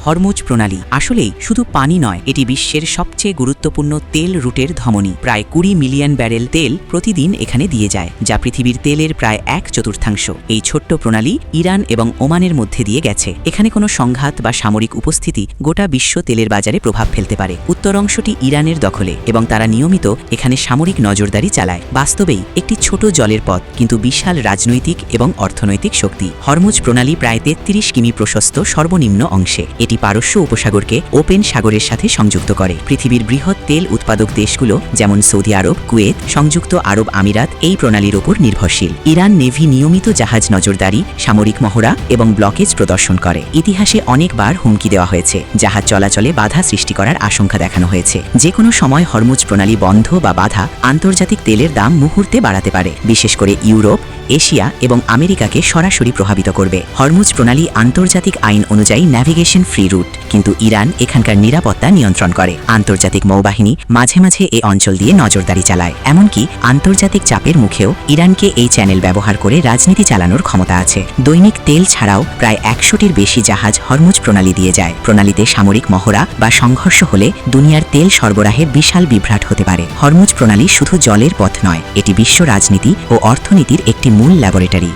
Hormuz প্রণালী আসলেই শুধু পানি নয়, এটি বিশ্বের সবচেয়ে গুরুত্বপূর্ণ তেল রুটের ধমনী। প্রায় 20 মিলিয়ন ব্যারেল তেল প্রতিদিন এখানে দিয়ে যায়, যা পৃথিবীর তেলের প্রায় 1/4। এই ছোট্ট প্রণালী ইরান এবং ওমানের মধ্যে দিয়ে গেছে। এখানে কোনো সংঘাত বা সামরিক উপস্থিতি গোটা বিশ্ব তেলের বাজারে প্রভাব ফেলতে পারে। উত্তর অংশটি ইরানের দখলে এবং তারা নিয়মিত এখানে সামরিক নজরদারি চালায়। বাস্তবেই একটি ছোট জলের পথ, কিন্তু বিশাল রাজনৈতিক এবং অর্থনৈতিক শক্তি। হরমুজ প্রণালী প্রায় 33 কিমি প্রশস্ত সর্বনিম্ন অংশে। এটি পারস্য উপসাগরকে ওপেন সাগরের সাথে সংযুক্ত করে। পৃথিবীর বৃহৎ তেল উৎপাদক দেশগুলো যেমন সৌদি আরব, কুয়েত, সংযুক্ত আরব আমিরাত এই প্রণালীর ওপর নির্ভরশীল। ইরান নেভি নিয়মিত জাহাজ নজরদারি, সামরিক মহড়া এবং ব্লকেজ প্রদর্শন করে। ইতিহাসে অনেকবার হুমকি দেওয়া হয়েছে, জাহাজ চলাচলে বাধা সৃষ্টি করার আশঙ্কা দেখানো হয়েছে। যে কোনো সময় হরমুজ প্রণালী বন্ধ বা বাধা আন্তর্জাতিক তেলের দাম মুহূর্তে বাড়াতে পারে, বিশেষ করে ইউরোপ, এশিয়া এবং আমেরিকাকে সরাসরি প্রভাবিত করবে। হরমুজ প্রণালী আন্তর্জাতিক আইন অনুযায়ী ন্যাভিগেশন ফ্রি রুট, কিন্তু ইরান এখানকার নিরাপত্তা নিয়ন্ত্রণ করে। আন্তর্জাতিক নৌবাহিনী মাঝে মাঝে এই অঞ্চল দিয়ে নজরদারি চালায়। এমনকি আন্তর্জাতিক চাপের মুখেও ইরানকে এই চ্যানেল ব্যবহার করে রাজনীতি চালানোর ক্ষমতা আছে। দৈনিক তেল ছাড়াও প্রায় 100টির বেশি জাহাজ হরমুজ প্রণালী দিয়ে যায়। প্রণালীতে সামরিক মহড়া বা সংঘর্ষ হলে দুনিয়ার তেল সরবরাহে বিশাল বিভ্রাট হতে পারে। হরমুজ প্রণালী শুধু জলের পথ নয়, এটি বিশ্ব রাজনীতি ও অর্থনীতির একটি মূল ল্যাবরেটরি।